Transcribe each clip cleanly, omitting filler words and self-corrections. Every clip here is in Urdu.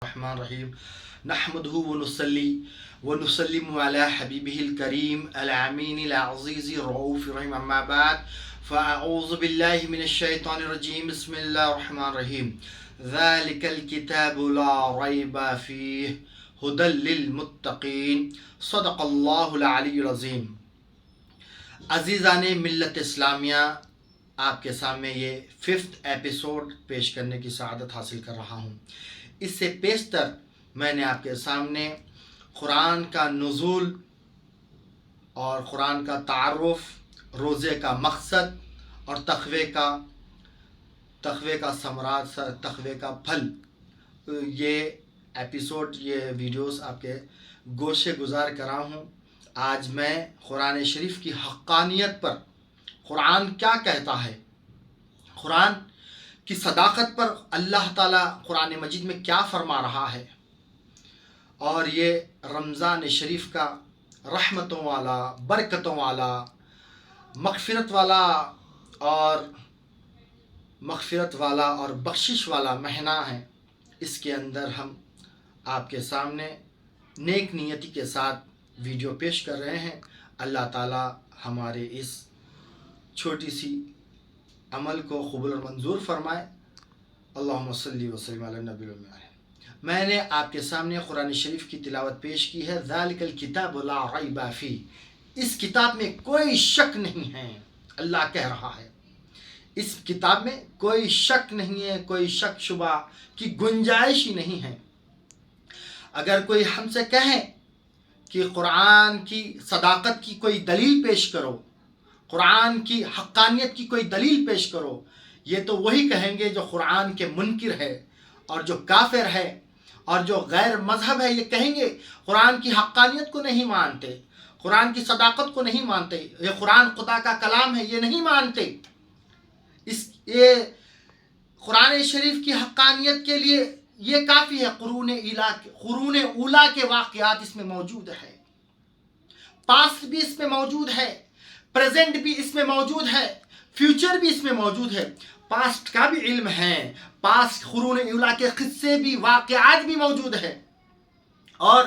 الرحمن الرحیم نحمده ونصلی ونسلم علی حبیبہ الکریم الامین العزیز الرؤوف الرحیم اما بعد فاعوذ باللہ من الشیطان الرجیم بسم اللہ الرحمن الرحیم ذالک الکتاب لا ریب فیہ ھدی للمتقین صدق اللہ العلی العظیم۔ عزیزان ملت اسلامیہ، آپ کے سامنے یہ 5th ایپیسوڈ پیش کرنے کی سعادت حاصل کر رہا ہوں۔ اس سے پیشتر میں نے آپ کے سامنے قرآن کا نزول اور قرآن کا تعارف، روزے کا مقصد اور تقوی کا ثمرات، تقوی کا پھل، یہ ایپیسوڈ، یہ ویڈیوز آپ کے گوشے گزار کرا ہوں۔ آج میں قرآن شریف کی حقانیت پر، قرآن کیا کہتا ہے، قرآن کی صداقت پر اللہ تعالیٰ قرآن مجید میں کیا فرما رہا ہے، اور یہ رمضان شریف کا رحمتوں والا، برکتوں والا، مغفرت والا اور بخشش والا مہینہ ہے۔ اس کے اندر ہم آپ کے سامنے نیک نیتی کے ساتھ ویڈیو پیش کر رہے ہیں۔ اللہ تعالیٰ ہمارے اس چھوٹی سی عمل کو قبول اور منظور فرمائے۔ اللہم صلی وسلم علی النبی الامین۔ میں نے آپ کے سامنے قرآن شریف کی تلاوت پیش کی ہے۔ ذالک الکتاب لا ریب فیہ، اس کتاب میں کوئی شک نہیں ہے، اللہ کہہ رہا ہے اس کتاب میں کوئی شک نہیں ہے، کوئی شک شبہ کی گنجائش ہی نہیں ہے۔ اگر کوئی ہم سے کہے کہ قرآن کی صداقت کی کوئی دلیل پیش کرو، قرآن کی حقانیت کی کوئی دلیل پیش کرو، یہ تو وہی کہیں گے جو قرآن کے منکر ہے اور جو کافر ہے اور جو غیر مذہب ہے۔ یہ کہیں گے قرآن کی حقانیت کو نہیں مانتے، قرآن کی صداقت کو نہیں مانتے، یہ قرآن خدا کا کلام ہے، یہ نہیں مانتے۔ یہ قرآن شریف کی حقانیت کے لیے یہ کافی ہے، قرون اولا کے واقعات اس میں موجود ہے، پاسٹ بھی اس میں موجود ہے، پریزنٹ بھی اس میں موجود ہے، فیوچر بھی اس میں موجود ہے۔ پاسٹ کا بھی علم ہے، پاسٹ قرون اولا کے قصے بھی، واقعات بھی موجود ہے، اور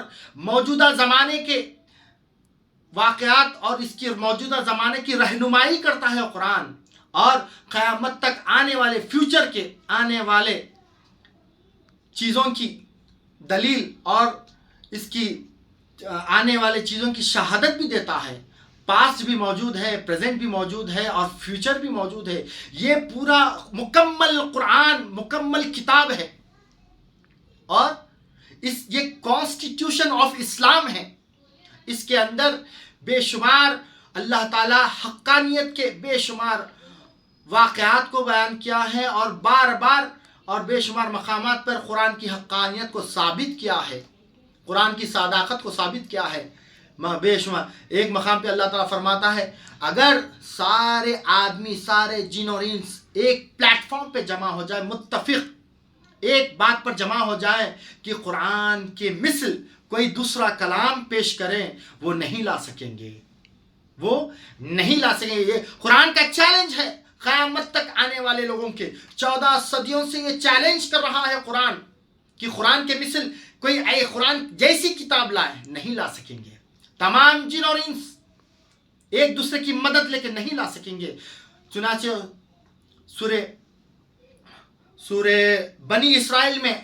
موجودہ زمانے کے واقعات اور اس کی موجودہ زمانے کی رہنمائی کرتا ہے قرآن، اور قیامت تک آنے والے، فیوچر کے آنے والے چیزوں کی دلیل اور اس کی آنے والے چیزوں کی شہادت بھی دیتا ہے۔ پاسٹ بھی موجود ہے، پریزنٹ بھی موجود ہے، اور فیوچر بھی موجود ہے۔ یہ پورا مکمل قرآن، مکمل کتاب ہے، اور یہ کانسٹیٹیوشن آف اسلام ہے۔ اس کے اندر بے شمار اللہ تعالیٰ حقانیت کے بے شمار واقعات کو بیان کیا ہے، اور بار بار اور بے شمار مقامات پر قرآن کی حقانیت کو ثابت کیا ہے، قرآن کی صداقت کو ثابت کیا ہے بے شمار۔ ایک مقام پہ اللہ تعالیٰ فرماتا ہے، اگر سارے آدمی، سارے جن اور انس ایک پلیٹ فارم پہ جمع ہو جائے، متفق ایک بات پر جمع ہو جائے کہ قرآن کے مثل کوئی دوسرا کلام پیش کریں، وہ نہیں لا سکیں گے، وہ نہیں لا سکیں گے۔ یہ قرآن کا چیلنج ہے قیامت تک آنے والے لوگوں کے۔ 14 صدیوں سے یہ چیلنج کر رہا ہے قرآن کہ قرآن کے مثل کوئی قرآن جیسی کتاب لائے، نہیں لا سکیں گے۔ تمام جن اور انس ایک دوسرے کی مدد لے کے نہیں لا سکیں گے۔ چنانچہ سورہ بنی اسرائیل میں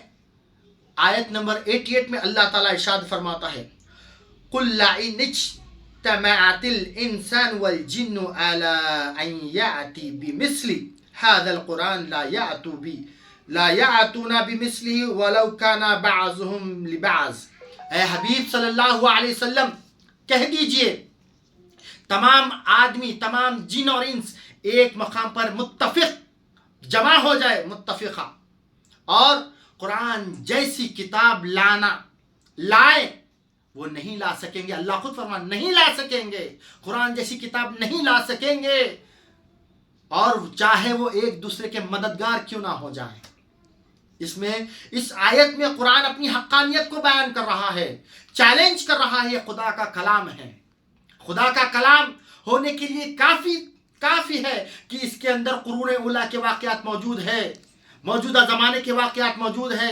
آیت نمبر 88 میں اللہ تعالیٰ ارشاد فرماتا ہے، قُلْ لَئِنِ اجْتَمَعَتِ الْإِنسَانُ وَالْجِنُّ عَلَىٰ أَن يَأْتُوا بِمِثْلِ هَٰذَا الْقُرْآنِ لَا يَأْتُونَ بِمِثْلِهِ وَلَوْ كَانَ بَعْضُهُمْ لِبَعْضٍ۔ اے حبیب صلی اللہ علیہ وسلم، کہہ دیجئے تمام آدمی، تمام جن اور انس ایک مقام پر متفق جمع ہو جائے، متفقہ، اور قرآن جیسی کتاب لائے، وہ نہیں لا سکیں گے۔ اللہ خود فرمان نہیں لا سکیں گے، قرآن جیسی کتاب نہیں لا سکیں گے، اور چاہے وہ ایک دوسرے کے مددگار کیوں نہ ہو جائیں۔ اس آیت میں قرآن اپنی حقانیت کو بیان کر رہا ہے، چیلنج کر رہا ہے۔ یہ خدا کا کلام ہے، خدا کا کلام ہونے کے لیے کافی ہے کہ اس کے اندر قرون اولا کے واقعات موجود ہے، موجودہ زمانے کے واقعات موجود ہے،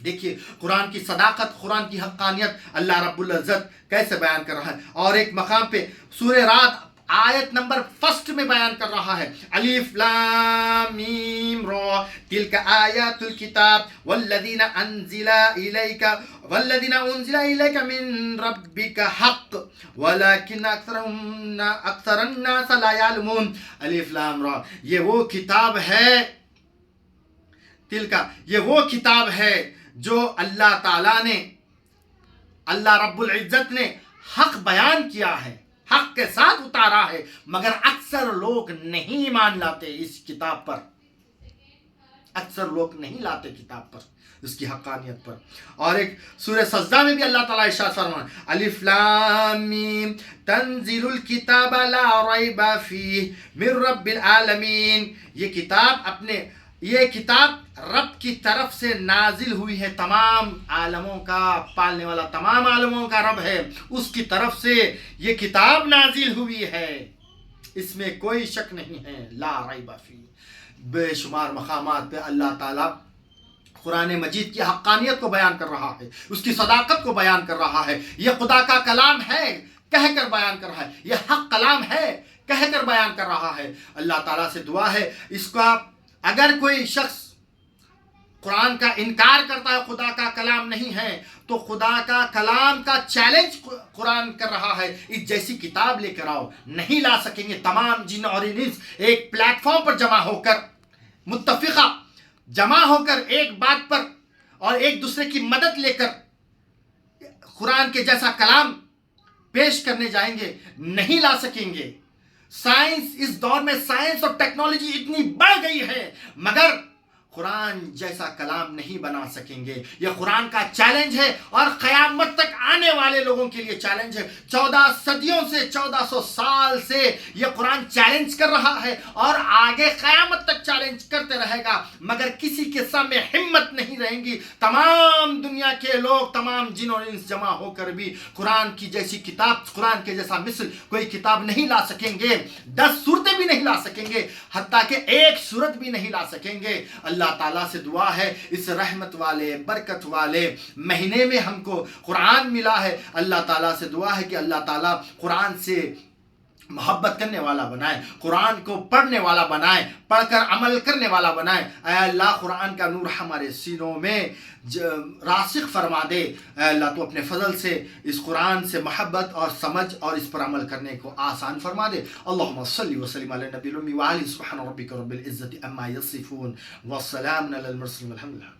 دیکھیے قرآن کی صداقت، قرآن کی حقانیت اللہ رب العزت کیسے بیان کر رہا ہے، اور ایک مقام پہ سورہ رعد آیت نمبر 1 میں بیان کر رہا ہے، الف لام میم را تلک آیات الکتاب والذین انزل الیک من ربک حق ولکن اکثر الناس لا یعلمون۔ الف لام را، یہ وہ کتاب ہے، یہ وہ کتاب ہے جو اللہ تعالیٰ نے، اللہ رب العزت نے حق بیان کیا ہے، حق کے ساتھ اتارا ہے، مگر اکثر لوگ نہیں مان لاتے اس کتاب پر، اکثر لوگ نہیں لاتے کتاب پر، اس کی حقانیت پر۔ اور ایک سورہ سجدہ میں بھی اللہ تعالیٰ ارشاد فرمایا، الف لام میم تنزیل الکتاب لا ریب فیہ من رب العالمین، یہ کتاب رب کی طرف سے نازل ہوئی ہے، تمام عالموں کا پالنے والا، تمام عالموں کا رب ہے، اس کی طرف سے یہ کتاب نازل ہوئی ہے، اس میں کوئی شک نہیں ہے، لا ریب فیہ۔ بے شمار مقامات پہ اللہ تعالیٰ قرآن مجید کی حقانیت کو بیان کر رہا ہے، اس کی صداقت کو بیان کر رہا ہے، یہ خدا کا کلام ہے کہہ کر بیان کر رہا ہے، یہ حق کلام ہے کہہ کر بیان کر رہا ہے۔ اللہ تعالیٰ سے دعا ہے، اس کا اگر کوئی شخص قرآن کا انکار کرتا ہے، خدا کا کلام نہیں ہے، تو خدا کا کلام کا چیلنج قرآن کر رہا ہے، اس جیسی کتاب لے کر آؤ، نہیں لا سکیں گے۔ تمام جن اور انس ایک پلیٹ فارم پر جمع ہو کر، متفقہ جمع ہو کر ایک بات پر اور ایک دوسرے کی مدد لے کر قرآن کے جیسا کلام پیش کرنے جائیں گے، نہیں لا سکیں گے۔ سائنس، اس دور میں سائنس اور ٹیکنالوجی اتنی بڑھ گئی ہے، مگر قرآن جیسا کلام نہیں بنا سکیں گے۔ یہ قرآن کا چیلنج ہے اور قیامت تک آنے والے لوگوں کے لیے چیلنج ہے۔ 14 صدیوں سے، 1400 سال سے یہ قرآن چیلنج کر رہا ہے اور آگے قیامت تک چیلنج کرتے رہے گا، مگر کسی کے سامنے ہمت نہیں رہیں گی۔ تمام دنیا کے لوگ، تمام جن اور انس جمع ہو کر بھی قرآن کی جیسی کتاب، قرآن کے جیسا مثل کوئی کتاب نہیں لا سکیں گے، 10 صورتیں بھی نہیں لا سکیں گے، حتیٰ کہ ایک صورت بھی نہیں لا سکیں گے۔ اللہ تعالیٰ سے دعا ہے، اس رحمت والے، برکت والے مہینے میں ہم کو قرآن ملا ہے، اللہ تعالیٰ سے دعا ہے کہ اللہ تعالیٰ قرآن سے محبت کرنے والا بنائے، قرآن کو پڑھنے والا بنائے، پڑھ کر عمل کرنے والا بنائے۔ اے اللہ، قرآن کا نور ہمارے سینوں میں راسخ فرما دے۔ اے اللہ، تو اپنے فضل سے اس قرآن سے محبت اور سمجھ اور اس پر عمل کرنے کو آسان فرما دے۔ اللہم صلی وسلم علی نبی الامی وعلی سبحان ربک رب العزت عما یصفون والسلام علی المرسلین والحمد للہ۔